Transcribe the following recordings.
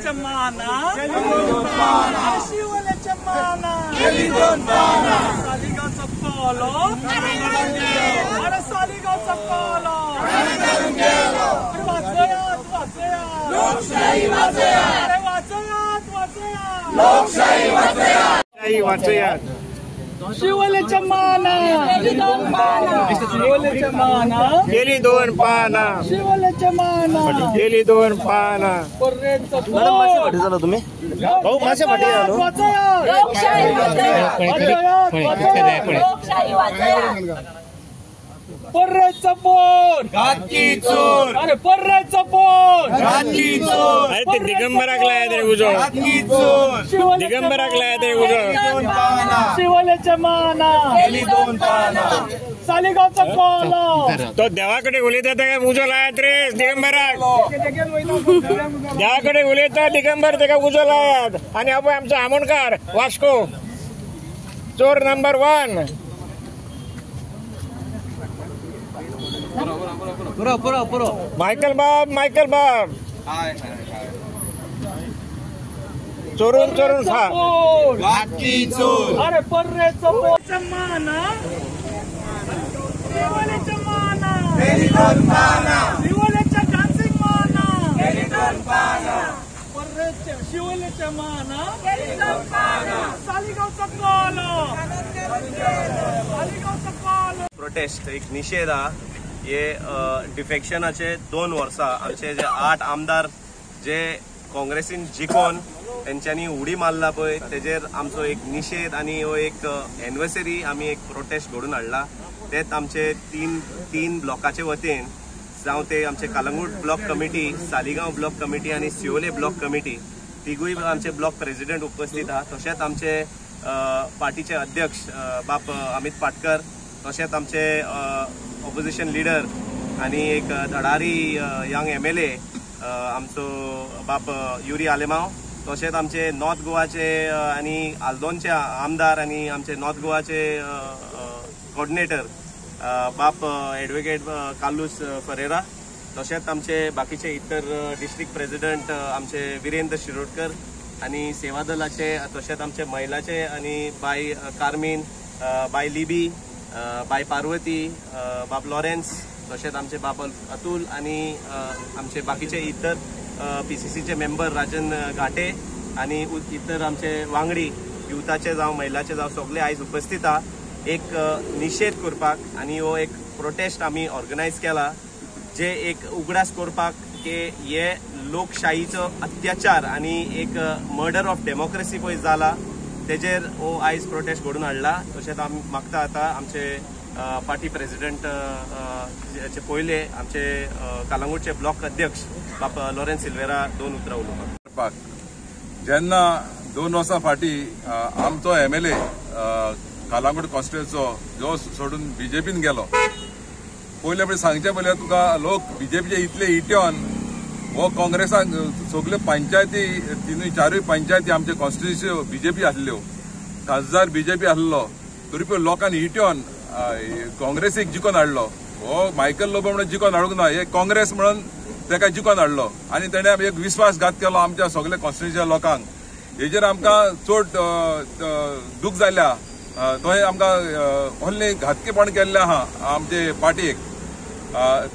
शिवोलेच्या माना शिवोलेच्या माना सालिगावचा पालो अरे सालिगावचा पालो लोकशाही वाचयात अरे वाचयात लोकशाही वाचयात शिवोलेच्या माना शिवोलेच्या माना गेली 2 पाना शिवोलेच्या माना गेली 2 पाना मासे झाला तुम्ही भाऊ मासे फाटी झालो लोकशाही वाचयात पर्रेचा पोर घातकी चोर अरे पर्रेचा पोर घातकी चोर अरे ते दिगंबराक लाया ते उजो घातकी चोर दिगंबराक लाया ते उजो शिवोलेच्या माना गेली 2 पाना सालिगावचा पालो तो देवाकडे उलयता तेका उजो लायात रे दिगंबराक देवाकडे उलयता दिगंबर तेका उजो लायात आणि आपण आमचा आमोणकार वास्को चोर नंबर 1 पुरो मायकल बाब चोरून खा घातकी चोर अरे पर्रेचा पोर माना शिवोलेच्या माना शिवोलेच्या डान्सिंग माना पर्रेच्या शिवोलेच्या माना सालिगावचा पालो प्रोटेस्ट एक निषेध हा हे डिफेक्शनाचे 2 वर्सां आमचे जे 8 आमदार जे काँग्रेसीन जिखोन तेंच्यांनी उडी मारला पळय तेजेर आमचो एक निषेध आणि हो एक एनिवर्सरी आमी एक प्रोटेस्ट घडून हाडला तेच आमचे तीन ब्लॉकाचे वतीन जावं ते आमचे Calangute block committee Saligao block committee आणि सियोले ब्लॉक कमिटी तिगूय आमचे ब्लॉक प्रेसिडेंट उपस्थित आहात तशेंच आमचे पार्टीचे अध्यक्ष बाप अमित पाटकर तशेंच आमचे ऑपोजिशन लीडर आणि एक धडारी यंग MLA आमचो बाप युरी आलेमाव तशेंच आमचे नॉर्थ गोवाचे आणि आल्दोनचे आमदार आणि आमचे नॉर्थ गोवाचे कोऑर्डिनेटर बाप ॲडव्होकेट कार्लोस फरेरा तशेंच आमचे बाकीचे इतर डिस्ट्रिक्ट प्रेसिडेंट आमचे वीरेंद्र शिरोडकर आणि सेवा दलाचे तशेंच आमचे महिलाचे आणि बाय कार्मिन बाय लिबी बाय पार्वती बाप लॉरेन्स तशेंच आमचे बाप अतुल आणि आमचे बाकीचे इतर PCCचे मेंबर राजन घाटे आणि इतर आमचे वांगडी युथाचे जावं महिलाचे जावं सगळे आयज उपस्थित आहा एक निषेध करपाक आणि हो एक प्रोटेस्ट आमी ऑर्गनायज केला जे एक उगडास करपाक की हे लोकशाहीचो अत्याचार आणि एक मर्डर ऑफ डेमोक्रेसी पळय जाला तेजेर हो आयज प्रोटेस्ट घडून हाडला तशेंच आमी मागता आतां आमचे पार्टी प्रेसिडेंट चे पयले आमचे कलंगूटचे ब्लॉक अध्यक्ष बाप लॉरेन्स सिल्वेरा 2 उतरां उलोवपाक जेन्ना 2 वर्सां फाटी आमचो MLA कलंगूट कॉन्स्टिट्युएन्सीचो जो सोडून BJPन गेलो पयले पयली सांगचे पयले तुका लोक BJPचे इतले इट्योन हो काँग्रेसाक सगल्यो पंचायती 3-4 पंचायती आमचे कॉन्स्टिट्युएन्सी BJP आसल्यो खासदार BJP आसलो तरी पूण लोकांनी इट्योन काँग्रेसीक जिखोन हाडलो हो मायकल लोबो म्हणून जिखोन हाडूंक ना हे काँग्रेस म्हणून तेका जिखोन हाडलो आनी तेणें एक विश्वासघात केलो आमच्या सगळ्या कॉन्स्टिट्युएन्सी लोकांक हेजेर आमकां चड दूख जाल्या थंय आमकां व्हडलें घातकीपण केल्लें आहा आमचे पार्टीक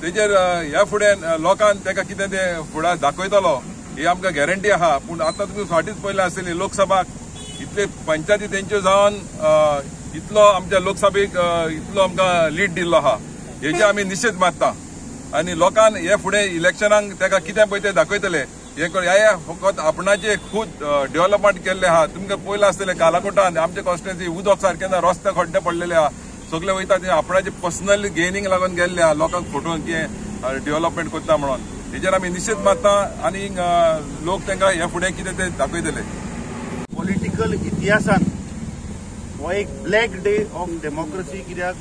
तेजेर ह्या फुडें लोकांक तेका कितें तें फुडार दाखयतलो ही आमकां गॅरंटी आहा पूण आतां तुमी फाटीच पयलें आसतली लोकसभाक इतले पंचायती तेंच्यो जावन इतलो आमच्या लोकसभेक इतलो आमकां लीड दिल्लो आहा हेजे आमी निशेध मारता आनी लोकांक हे फुडें इलेक्शनाक तेका कितें पळय तें दाखयतले हे फकत आपणाचे खूब डेव्हलपमेंट केल्ले आहा तुमकां पयलें आसतलें कालाकोटान आमचे कॉन्स्टिट्युएन्सी उदक सारकें ना रस्ते खड्डे पडलेले आहा सगळे वयता ते आपणाचे पर्सनल गेनींग लागून गेल्ले आहा लोकांक फोटोवन कितें डेव्हलपमेंट करता म्हणून हेजेर आमी निशेध मारता आनी लोक तांकां हे फुडें कितें तें दाखयतले पॉलिटिकल इतिहासान हो एक ब्लॅक डे ऑफ डेमोक्रेसी कित्याक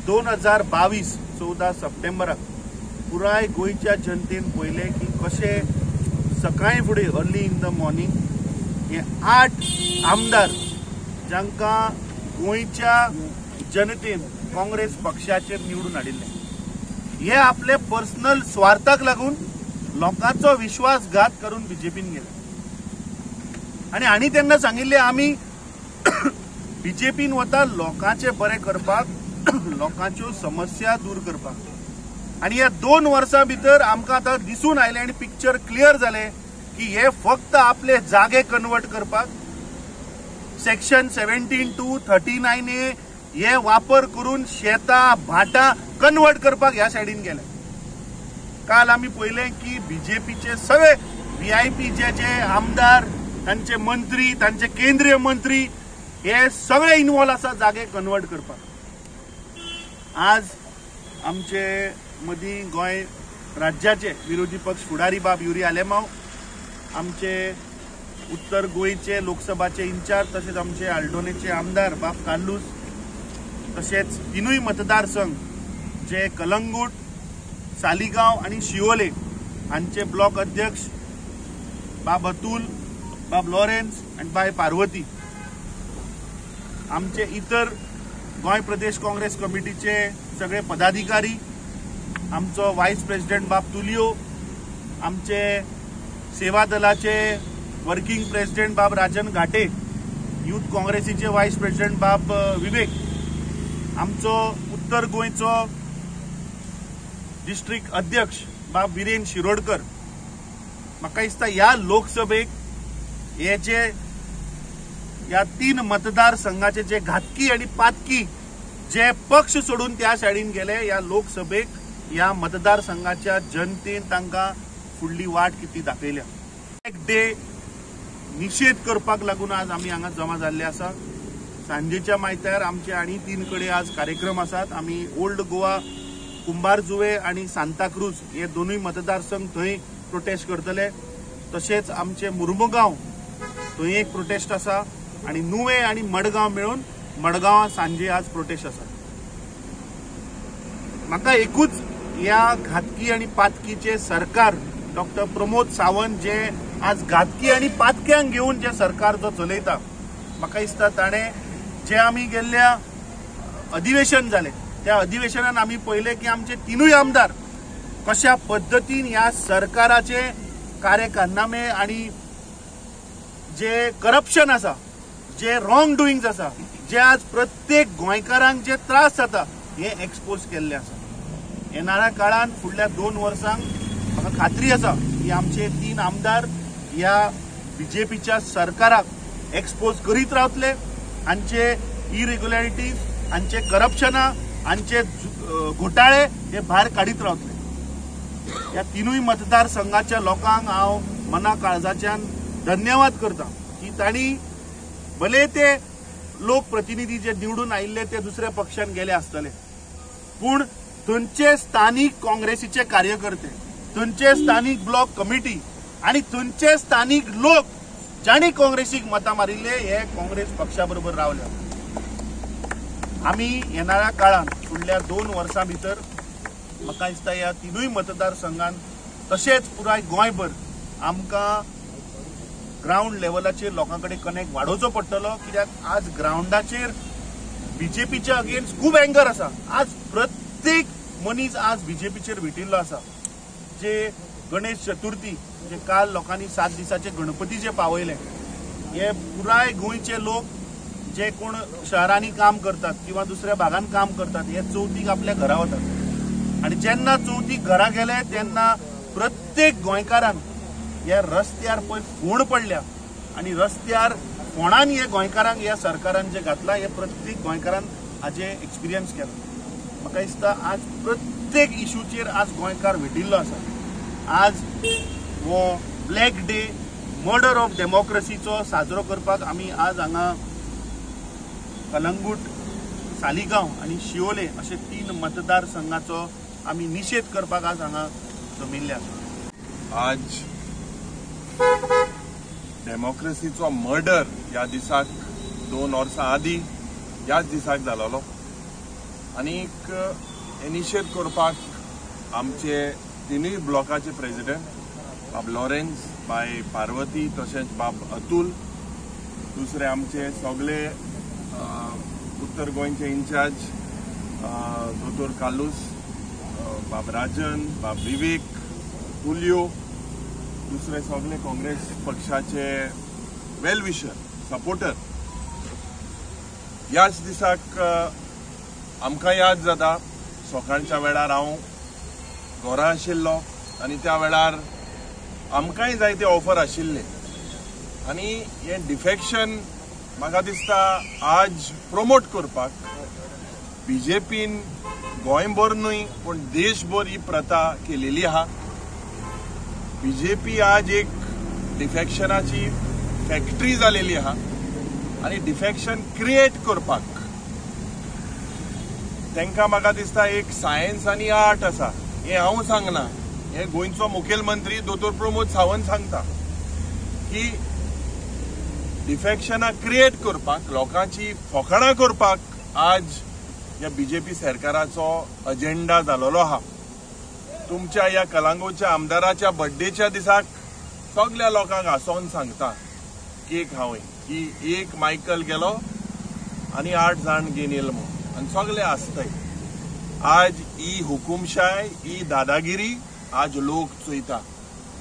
2022 14 सप्टेंबराक पुराय गोंयच्या जनतेन पळयलें की कशें सकाळी फुडें अर्ली इन द मॉर्निंग हे 8 आमदार जांकां गोंयच्या जनतेन काँग्रेस पक्षाचेर निवडून हाडिल्ले हे आपले पर्सनल स्वार्थाक लागून लोकांचो विश्वासघात करून BJPन गेले हांणी तेन्ना सांगिल्ले आमी बीजेपीन वता लोकांचे बरें करपाक, लोकांच्यो समस्या दूर करपाक। आणि ह्या 2 वर्सां भितर आमकां आतां दिसून आयलें आनी पिक्चर क्लियर जालें की हे फक्त आपले जागे कन्वर्ट करपाक, सेक्शन 17 to 39A हे वापर करून शेतां भाटां कन्वर्ट करपाक ह्या सायडीन गेले। काल आमी पळयलें की बीजेपीचे सगळे VIP जे आमदार, तांचे मंत्री, तांचे केंद्रीय मंत्री हे सगळे इन्वॉल्व आसा जागे कन्वर्ट करपाक। आज आमचे मदीं गोंय राज्याचे विरोधी पक्ष फुडारी बाब युरी आलेमांव, आमचे उत्तर गोंयचे लोकसभाचे इंचार्ज तशेंच आमचे आल्डोनेचे आमदार बाब काल्लूस, तशेंच 3 मतदारसंघ जे कलंगूट, सालिगांव आणि शिवोले हांचे ब्लॉक अध्यक्ष बाब अतुल, बाब लॉरेन्स आणि बाय पार्वती, आमचे इतर गोंय प्रदेश काँग्रेस कमिटीचे सगळे पदाधिकारी, आमचो व्हायस प्रेसिडेंट बाब तुलियो, आमचे सेवा दलाचे वर्किंग प्रेसिडेंट बाब राजन घाटे, यूथ काँग्रेसीचे व्हायस प्रेसिडेंट बाब विवेक, आमचो उत्तर गोंयचो डिस्ट्रिक्ट अध्यक्ष बाब विरेन शिरोडकर। म्हाका दिसता ह्या लोकसभेक हे जे ह्या 3 मतदारसंघाचे जे घातकी आणि पातकी जे पक्ष सोडून त्या सायडीन गेले, ह्या लोकसभेक ह्या मतदारसंघाच्या जनतेन तांकां फुडली वाट किती दाखयल्या। ब्लॅक डे निषेध करपाक लागून आज आमी हांगा जमा जाल्ले आसा। सांजेच्या मायत्यार आमचे आनी 3 कडेन आज कार्यक्रम आसात। आमी ओल्ड गोवा, कुंभारजुवे आणि सांताक्रूज हे 2 मतदारसंघ थंय प्रोटेस्ट करतले। तशेंच आमचे मुर्मुगांव थंय एक प्रोटेस्ट आसा आणि नुवे आणि मडगांव मेळून मडगांव सांजे आज प्रोटेस्ट आसा। म्हाका एकूच ह्या घातकी आणि पातकीचे सरकार डॉक्टर प्रमोद सावंत जे आज घातकी आणि पातक्यांक घेऊन जे सरकार जो चलयता, म्हाका दिसता ताणें जे आमी गेल्ल्या अधिवेशन जालें त्या अधिवेशनात आमी पळयलें की आमचे 3 आमदार कशा पद्दतीन ह्या सरकाराचे कार्यकारनामे आणि जे करप्शन आसा, जे रॉंग डुईंग्स आसा, जे आज प्रत्येक गोंयकारांक जे त्रास जाता हे एक्सपोज केल्ले आसा। येणाऱ्या काळात फुडल्या 2 वर्सांक म्हाका खात्री आसा की आमचे 3 आमदार ह्या बीजेपीच्या सरकाराक एक्सपोज करीत रावतले, हांचे इरेग्युलॅरिटीज, हांचे करप्शना, हांचे घोटाळे हे भायर काडीत रावतले। ह्या 3 मतदारसंघाच्या लोकांक हांव मना काळजाच्यान धन्यवाद करता की तांणी भले ते लोकप्रतिनिधी जे निवडून आयिल्ले ते दुसऱ्या पक्षान गेले आसतले, पूण थंयचे स्थानिक काँग्रेसीचे कार्यकर्ते, थंयचे स्थानिक ब्लॉक कमिटी आणि थंयचे स्थानिक लोक जाणी काँग्रेसीक मतां मारिल्ले हे काँग्रेस पक्षा बरोबर रावल्या। आमी येणाऱ्या काळात फुडल्या 2 वर्सां भितर म्हाका दिसता ह्या 3 मतदारसंघान तशेंच पुराय गोंयभर आमकां ग्राउंड लेवलाचेर लोकां कडेन कनेक्ट वाडोवचो पडटलो, कित्याक आज ग्राउंडाचेर बीजेपीच्या अगेन्स्ट खूब एंगर आसा। आज प्रत्येक मनीस आज बीजेपीचेर विटिल्लो आसा। जे गणेश चतुर्थी जे काल लोकांनी 7 दिसाचे गणपती जे पावयले, हे पुराय गोंयचे लोक जे कोण शहरांनी काम करतात किंवा दुसऱ्या भागांत काम करतात हे चवथीक आपल्या घरा वतात आणि जेन्ना चवथीक घरा गेले तेन्ना प्रत्येक गोंयकारान ह्या रस्त्यार पळय फोंड पडल्या आणि रस्त्यार फोंडान हे गोंयकारांक ह्या सरकारान जे घातला हे प्रत्येक गोंयकारान हाजे एक्सपिरियन्स केला। म्हाका दिसता आज प्रत्येक इश्यूचेर आज गोंयकार विटिल्लो आसा। आज हो ब्लॅक डे, मर्डर ऑफ डेमोक्रेसीचो साजरो करपाक आमी आज हांगा कलंगूट, सालिगांव आणि शिवोले अशे 3 मतदारसंघाचो आमी निषेध करपाक आज हांगा जमिल्ले आसा। आज डेमोक्रेसीचो मर्डर ह्या दिसाक 2 वर्सां आदीं ह्याच दिसाक जालोलो आनीक हे निषेध करपाक आमचे 3 ब्लॉकाचे प्रेसिडेंट बाब लॉरेन्स, बाय पार्वती तशेंच बाब अतुल, दुसरे आमचे सगळे उत्तर गोंयचे इंचार्ज दोतोर काल्लूस, बाब राजन, बाब विवेक, तुलियो, दुसरे सगळे काँग्रेस पक्षाचे वेल विशर सपोर्टर ह्याच दिसाक आमकां याद जाता सकाळच्या वेळार हांव घरा आशिल्लो आनी त्या वेळार आमकांय जायते ऑफर आशिल्ले आनी हे डिफेक्शन म्हाका दिसता आज प्रमोट करपाक बीजेपीन गोंयभर न्हय पूण देशभर ही प्रथा केलेली आहा. बीजेपी आज एक डिफेक्शनाची फॅक्टरी जालेली आहा आनी डिफेक्शन क्रिएट करपाक तांकां म्हाका दिसता एक सायन्स आनी आर्ट आसा. हे हांव सांगना, हे गोंयचो मुखेलमंत्री दोतोर प्रमोद सावंत सांगता की डिफेक्शनां क्रिएट करपाक लोकांची फकाणां करपाक आज ह्या बीजेपी सरकाराचो अजेंडा जालोलो आहा. तुमच्या ह्या कलांगूटच्या आमदाराच्या बर्थडेच्या दिसाक सगळ्या लोकांक हांसोवन सांगता केक खावय की एक मायकल गेलो आनी 8 जाण घेवन येयले म्हणून आनी सगळे आसताय. आज ही हुकुमशाय ही दादागिरी आज लोक चोयता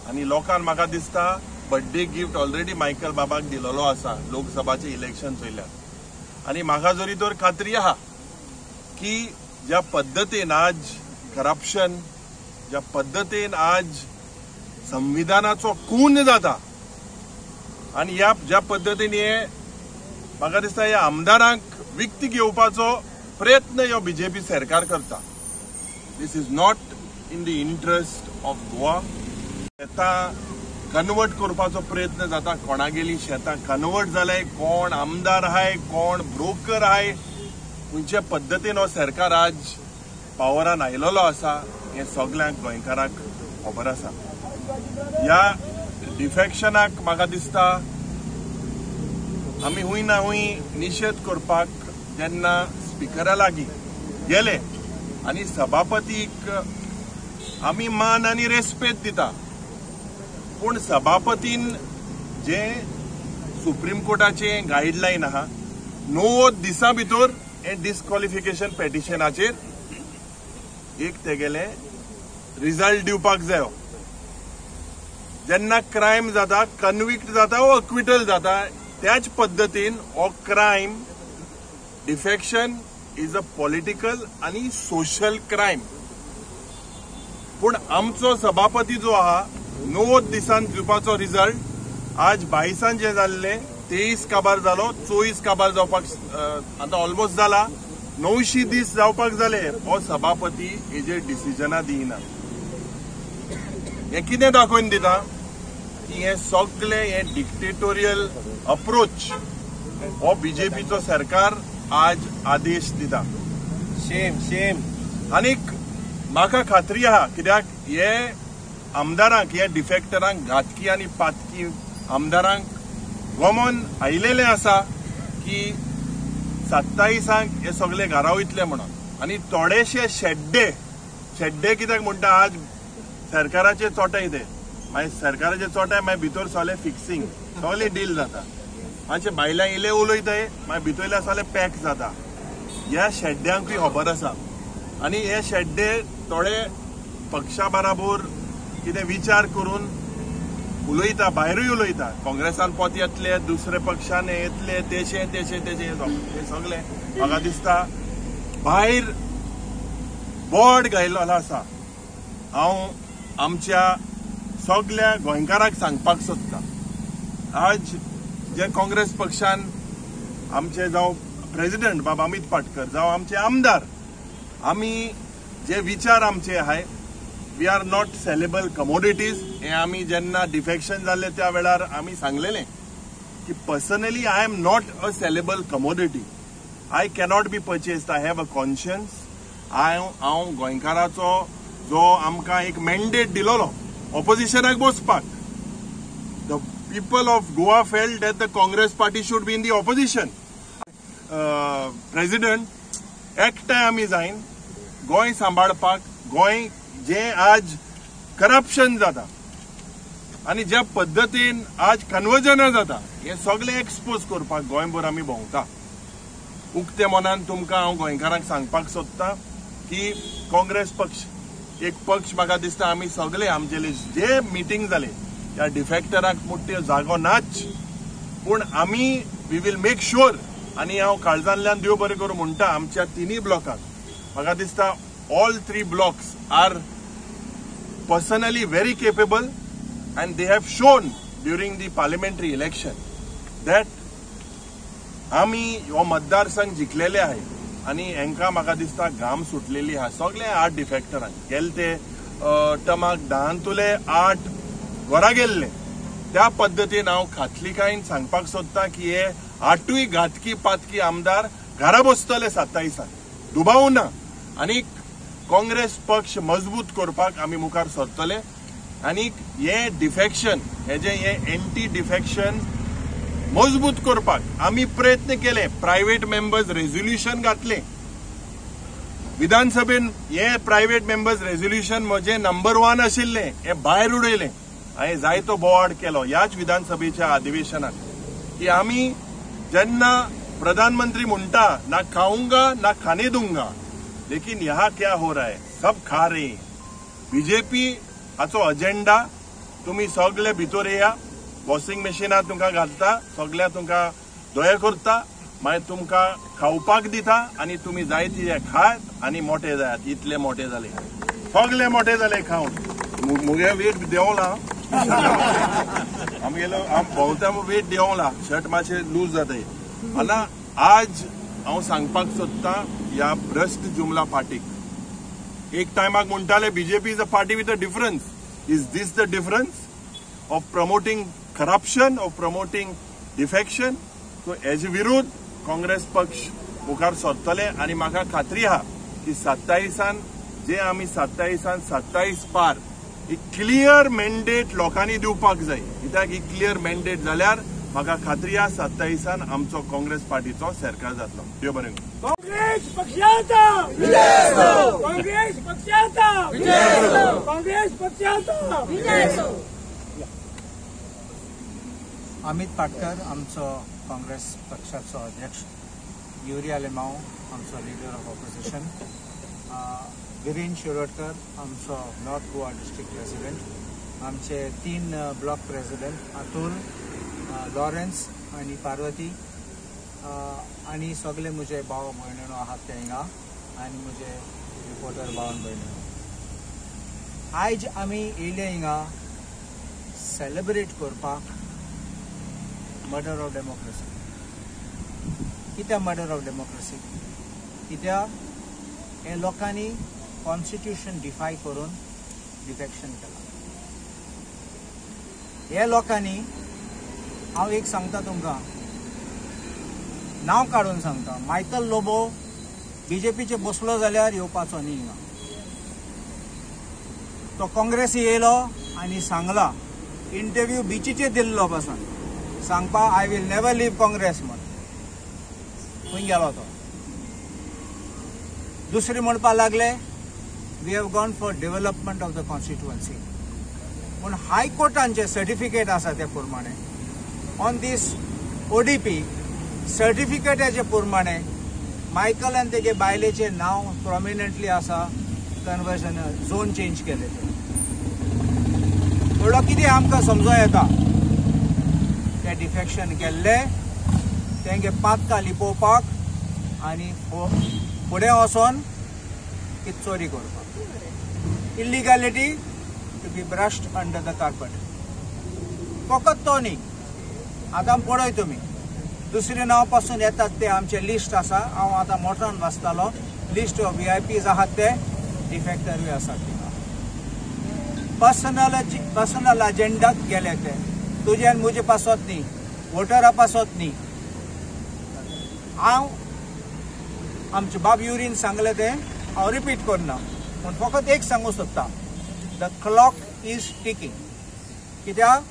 आनी लोकांक म्हाका दिसता बर्थडे गिफ्ट ऑलरेडी मायकल बाबाक दिलेलो आसा लोकसभाचे इलेक्शन चयल्यार आनी म्हाका जरी तर खात्री आहा की ज्या पद्दतीन आज करप्शन ज्या पद्दतीन आज संविधानाचो खून जाता आनी ह्या ज्या पद्दतीन हे म्हाका दिसता ह्या आमदारांक विकती घेवपाचो प्रयत्न ह्यो बीजेपी सरकार करता. This is not in the interest of Goa. शेतां कन्वर्ट करपाचो प्रयत्न जाता. कोणागेली शेतां कन्वर्ट जाले, कोण आमदार आहाय, कोण ब्रोकर आहाय, खंयचे पद्दतीन हो सरकार आज पावरान आयलोलो आसा हे सगळ्यांक गोंयकारांक खबर आसा. ह्या डिफेक्शनाक म्हाका दिसता आमी हूंय ना हूंय निशेध करपाक जेन्ना स्पिकरा लागीं गेले आनी सभापतीक आमी मान आनी रेस्पेद दिता पूण सभापतीन जे सुप्रीम कोर्टाचे गायडलायन आहा 90 दिसां भितर हे डिस्क्वॉलिफिकेशन पेटिशनाचेर एक तेगेले रिजल्ट दिवपाक जायो. जेन्ना क्रायम जाता कन्विक्ट जाता वो अक्विटल जाता त्याच पद्दतीन हो crime defection is a political आनी सोशल क्रायम. पूण आमचो सभापती जो आहा 90 दिसांत दिवपाचो रिजल्ट आज 22 जे जाल्ले 23 काबार जालो 24 काबार जावपाक आतां ऑलमोस्ट जाला 900 दीस जावपाक जाले हो सभापती हेजेर डिसिजनां दिना. हे कितें दाखोवन दिता की हे सगळे हे डिक्टेटोरियल अप्रोच हो बीजेपीचो सरकार आज आदेश दिता. शेम शेम. आनीक म्हाका खात्री आहा कित्याक हे आमदारांक हे डिफेक्टरांक घातकी आनी पातकी आमदारांक गोमोन आयलेले आसा की 27 हे सगळे घरा वयतले म्हणून आनी थोडेशे शेड्डे कित्याक म्हणटा आज सरकाराचे चोटाय ते मागीर सरकाराचे चोटाय मागीर भितर सगळे फिक्सिंग सगळे डील जाता मातशे भायल्या इले उलयताय मागीर भितरल्या सगळे पॅक जाता. ह्या शेड्ड्यांकूय खबर आसा आनी हे शेड्डे थोडे पक्षा बराबर कितें विचार करून उलयता भायरूय उलयता. काँग्रेसान पोत येतले दुसरे पक्षान येतले तेचे हे सगळे म्हाका दिसता भायर बोर्ड घायलो आसा. हांव आमच्या सगळ्या गोंयकारांक सांगपाक सोदता आज जे काँग्रेस पक्षान आमचे जावं प्रेसिडेंट बाबा अमित पाटकर जावं आमचे आमदार आमी जे विचार आमचे आहाय we are not saleable commodities. हे आमी जेन्ना डिफेक्शन जाल्ले त्या वेळार आमी सांगलेले की personally I am not a saleable commodity. I cannot be purchased. I have a conscience. हांव गोंयकाराचो जो आमकां एक मॅन्डेट दिलोलो ऑपोजिशनाक बसपाक the people of Goa felt that the Congress party should be in the opposition. President एकठांय आमी जायन गोंय सांबाळपाक गोंय जे आज करप्शन जाता आनी ज्या पद्दतीन आज कन्वर्जनां जाता हे सगळे एक्सपोज करपाक गोंयभर आमी भोंवता. उक्ते मनान तुमकां हांव गोंयकारांक सांगपाक सोदता की काँग्रेस पक्ष एक पक्ष म्हाका दिसता आमी सगळे आमचे जे मिटींग जाले ह्या डिफेक्टरांक मुट्ट्यो जागो नाच पूण आमी वी विल मेक शुअर आनी हांव काळजांतल्यान देव बरें करूं म्हणटा आमच्या तिनूय ब्लॉकाक म्हाका दिसता all 3 blocks are personally very capable and they have shown during the parliamentary election that आमी हो मतदारसंघ जिखलेले आहे आणि हांकां म्हाका दिसता घाम सुटलेली आहा सगळे 8 डिफेक्टरांक गेले ते टमाक 10 तुले 8 वरां गेल्ले त्या पद्दतीन हांव खातलीकायेन सांगपाक सोदतां की हे 8य घातकी पातकी आमदार घरा बसतले 27 दुबाव ना आनी काँग्रेस पक्ष मजबूत करपाक आमी मुखार सरतले आणि हे डिफेक्शन हे एंटी डिफेक्शन मजबूत करपाक आमी प्रयत्न केले प्रायव्हेट मेंबर्स रेझोल्युशन घातले विधानसभेन हे प्रायव्हेट मेंबर्स रेझोल्युशन म्हजे नंबर 1 आशिल्ले हे भायर उडयले हांवें जायतो बोवाड केलो ह्याच विधानसभेच्या अधिवेशनात की आमी जेन्ना प्रधानमंत्री म्हणटा ना खाऊंगा ना खाने दूंगा लेकिन यहाँ क्या हो रहा है सब खा रहे बीजेपी हाचो अजेंडा तुम्ही सगळे भितर येया वॉशिंग मशीनात तुमकां घालता सगळ्या तुमकां दोळे करता मागीर तुमकां खावपाक दिता आनी तुमी जाय तितले खात आनी मोठे जायात इतले मोठे जाले सगळे मोठे जाले खावन मुगे वेट देंवला आमगेलो भोंवता वेट देंवला शर्ट मातशे लूज जाताय आनी आज हांव सांगपाक सोदतां ह्या भ्रश्ट जुमला पार्टीक एक टायमाक म्हणटाले BJP is a party with a difference is this the difference of promoting corruption of promoting defection so हेजे विरुद्ध काँग्रेस पक्ष मुखार सरतले आनी म्हाका खात्री आहा की 27 जे आमी 27 पार एक क्लियर मॅन्डेट लोकांनी दिवपाक जाय कित्याक ही क्लियर मॅन्डेट जाल्यार म्हाका खात्री आहा 27 आमचो काँग्रेस पार्टीचो सरकार जातलो देव बरें काँग्रेस पक्षाचा विजय असो काँग्रेस पक्षाचा विजय असो काँग्रेस पक्षाचा विजय असो अमित पाटकर आमचो काँग्रेस पक्षाचो अध्यक्ष युरिया लेमाव आमचो leader of opposition green Shirodkar आमचो नॉर्थ गोवा डिस्ट्रिक्ट प्रेसिडेंट आमचे 3 ब्लॉक प्रेसिडेंट अतुल लॉरेन्स आणि पार्वती आणि सगळे मुझे भाव भयणीणो आहात ते हिंगा आणि मुझे रिपोर्टर भावन भयणीणो आयज आमी येयले हिंगा सेलिब्रेट करपाक मर्डर ऑफ डेमोक्रेसी कित्याक मर्डर ऑफ डेमोक्रेसी कित्याक हे लोकांनी कॉन्स्टिट्यूशन डिफाय करून डिफेक्शन केला हे लोकांनी हांव एक सांगता तुमकां नांव काडून सांगता मायकल लोबो बीजेपीचे बसलो जाल्यार येवपाचो न्ही हिंगा तो काँग्रेसी येयलो आनी सांगला इंटरव्यू बीचीचेर दिल्लो पासून सांगपा I will never leave Congress म्हण खंय गेलो तो दुसरे म्हणपा लागले we have gone for development of the constituency पूण हायकोर्टांचे सर्टिफिकेट आसा ते प्रमाणे ऑन दीस ओडीपी सर्टिफिकेटाचे प्रमाणे मायकल आनी तेजे बायलेचे नाव प्रॉमिनंटली आसा कन्वर्जन झोन चेंज केले थोडो कितें आमकां समजूं येता ते डिफेक्शन केल्ले तेंगे पातकां लिपोवपाक आनी फुडें वचोन ती चोरी करपाक illegality to be brushed under the carpet फकत तो न्ही आतां पळय तुमी दुसरे नांव पासून येतात ते आमचे लिस्ट आसा हांव आतां मोठ्यान वाचतालो लिस्ट ऑफ VIPs आहात ते डिफेक्टरूय आसात पर्सनल अजेंडाक गेले ते तुजे आनी म्हजे पासत न्ही वोटरा पासत न्ही हांव आमचे बाब युरीन सांगले ते हांव रिपीट करना पूण फकत एक सांगूं सोदता द क्लॉक इज टिकींग कित्याक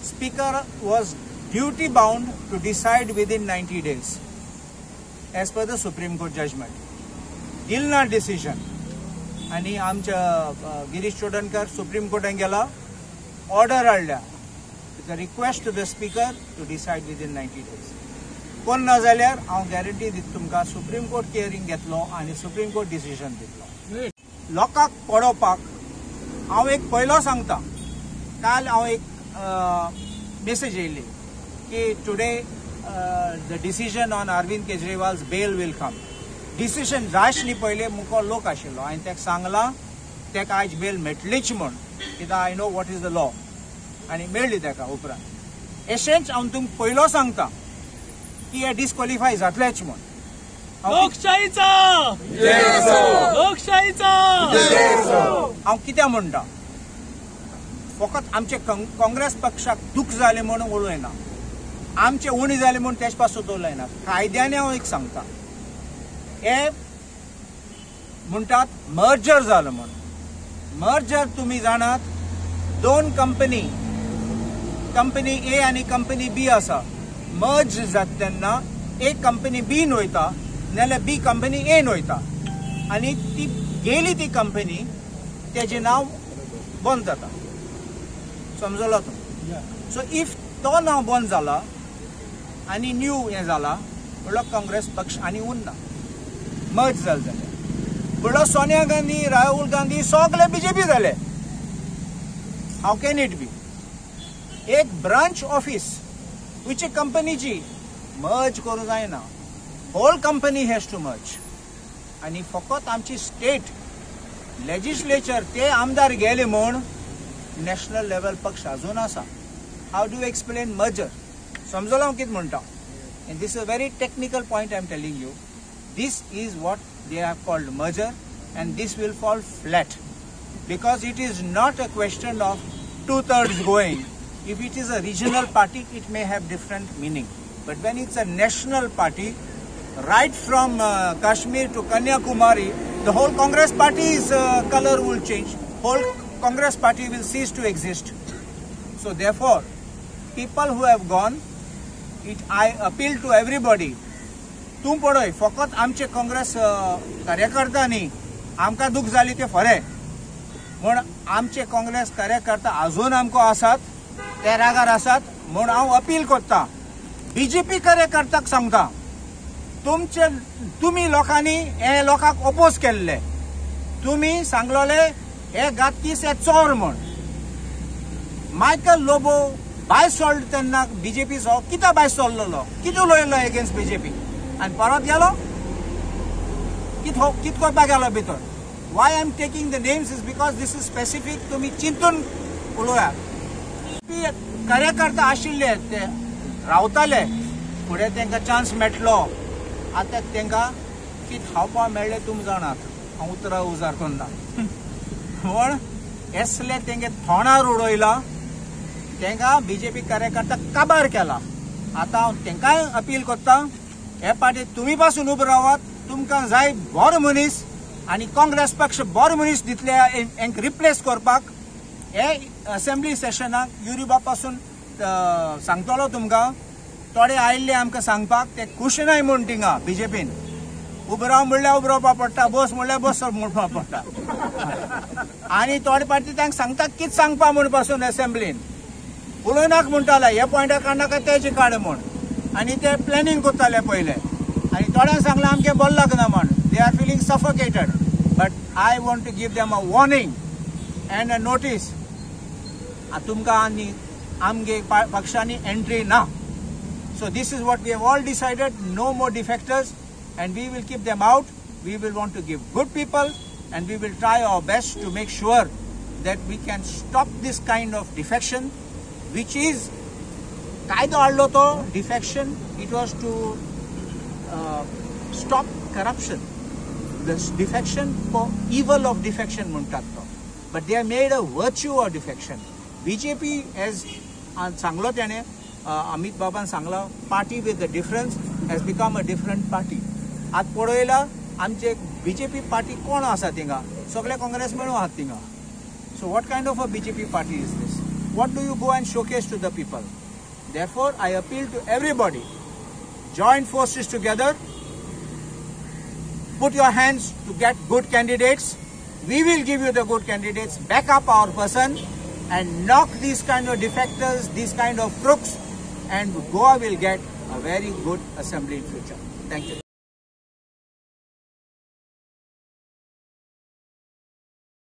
speaker was duty bound to decide within 90 days as per the Supreme Court judgment. Dil na decision. आणि आमच्या गिरीश चोडणकर सुप्रीम कोर्टान गेला ऑर्डर हाडल्या the request to the speaker to decide within 90 days. कोण ना जाल्यार हांव guarantee दिता तुमकां सुप्रीम कोर्ट हियरिंग घेतलो आनी सुप्रीम कोर्ट डिसिजन दितलो. लोकांक पळोवपाक हांव एक पयलो सांगता काल हांव एक मेसेज येयली की today the decision on Arvind Kejriwal's bail will come. Decision जायसनी पहिले मुको लोक आशिल्लो हांवें ताका सांगलां ताका आयज बेल मेळटलीच म्हूण कित्याक I know what is the law आनी मेळ्ळी ताका उपरांत. एशेंच हांव तुमकां पयलो सांगता की हे डिस्क्वॉलिफाय जातलेच म्हूण. लोकशाहीचा लोकशाहीचा हांव कित्याक म्हणटा फकत आमचे काँग्रेस पक्षाक दुख जालें म्हूण उलयना, आमचे उणी जाले म्हणून तेच पासून उलयना. कायद्याने हांव एक सांगता हे म्हणटात मर्जर जालो म्हणून. मर्जर तुम्ही जाणात दोन कंपनी ए आणि कंपनी बी आसा. मर्ज जाता तेन्ना एक कंपनी बीन वयता नाल्यार बी कंपनी एन वयता आनी ती गेली ती कंपनी तेजें नांव बंद जाता. समजलो तूं? सो इफ तो नांव बंद जाला आनी न्यू हें जाला म्हणल्यार काँग्रेस पक्ष आनी उरना, मर्ज जाले जाल्यार. म्हणल्यार सोनिया गांधी, राहुल गांधी सगळे बीजेपी जाले. How can it be? एक ब्रांच ऑफिस खंयची कंपनीची मर्ज करूं जायना. Whole company has to merge. आनी फकत आमची स्टेट लेजिस्लेचर ते आमदार गेले म्हूण नॅशनल लेवल पक्ष अजून आसा. How do explain merger? समजलो हांव कितें म्हणटा. And this is a very technical point I am telling you. This is what they have called merger and this will fall flat because it is not a question of 2/3 going. If it is a regional party, it may have different meaning. But when it's a national party, right from Kashmir to Kanyakumari, the whole Congress party's color will change. Whole Congress party will cease to exist. So therefore, people who have gone, I appeal to everybody. तूं पळय फकत आमचे काँग्रेस कार्यकर्ता न्ही, आमकां दूख जाली ते खरें म्हूण आमचे काँग्रेस कार्यकर्ता अजून आमकां आसात, ते रागार आसात. म्हूण हांव अपील करता बीजेपी कार्यकर्त्याक सांगता तुमी लोकांनी हे लोकांक ओपोज केल्ले. तुमी सांगलोले हे गातकीस हे चोर म्हूण. मायकल लोबो भायर सोडलो तेन्ना बीजेपीचो कित्याक भायर सोडलेलो, कितें उलयलो एगेन्स्ट बीजेपी आनी परत गेलो कित करपाक गेलो भितर. Y I am taking the names is because this is specific. तुमी चिंतून उलोवया. कार्यकर्ता आशिल्ले ते रावताले, फुडें तांकां चान्स मेळटलो. आतां तांकां कितें खावपाक मेळ्ळें तुमी जाणात. हांव उतरां उजार करना म्हूण असले तेंगे थोंडार उडयला. तांकां बीजेपी कार्यकर्ता काबार केला. आतां हांव तांकांय अपील करता हे पाटी तुमी पासून उबे रावात. तुमकां जाय बरो मनीस आनी काँग्रेस पक्ष बरो मनीस दितले हांकां रिप्लेस करपाक. हे असेंब्ली सेशनाक युरिबा पासून सांगतलो तुमकां. थोडे आयिल्ले आमकां सांगपाक ते खुश नाय म्हूण थिंगा बीजेपीन. उबे राव म्हणल्यार उबे रावपाक पडटा, बस म्हणल्यार बस म्हणपाक पडटा. आनी थोडे पाटी तांकां सांगता कितें सांगपा म्हूण पासून असेंब्लीन उलयनाक म्हणटाले हे पॉयंटार काडनाका तेजे काड म्हूण. आनी ते प्लॅनिंग करताले पयले. आनी थोड्यांक सांगलां आमगे बरें लागना म्हूण. They are feeling suffocated. But I want to give them a warning and a notice. तुमकां आनी आमगे पक्षांनी एंट्री ना. So this is what we have all decided. No more defectors and we will keep them out. We will want to give good people and we will try our best to make sure that we can stop this kind of defection which is कायदो हाडलो तो defection. It was to stop corruption. The defection for evil of defection म्हणटात तो. But they have made a virtue of defection. BJP has सांगलो त्याने अमित बाबान सांगला party with the difference has become a different party. आज पळयला आमचे BJP party कोण आसा थिंगा सगळे काँग्रेस मेळून आहात थिंगा. So what kind of a BJP party is this? What do you go and showcase to the people? Therefore I appeal to everybody, join forces together, put your hands to get good candidates. We will give you the good candidates, back up our person and knock these kind of defectors, these kind of crooks, and Goa will get a very good assembly in future. Thank you.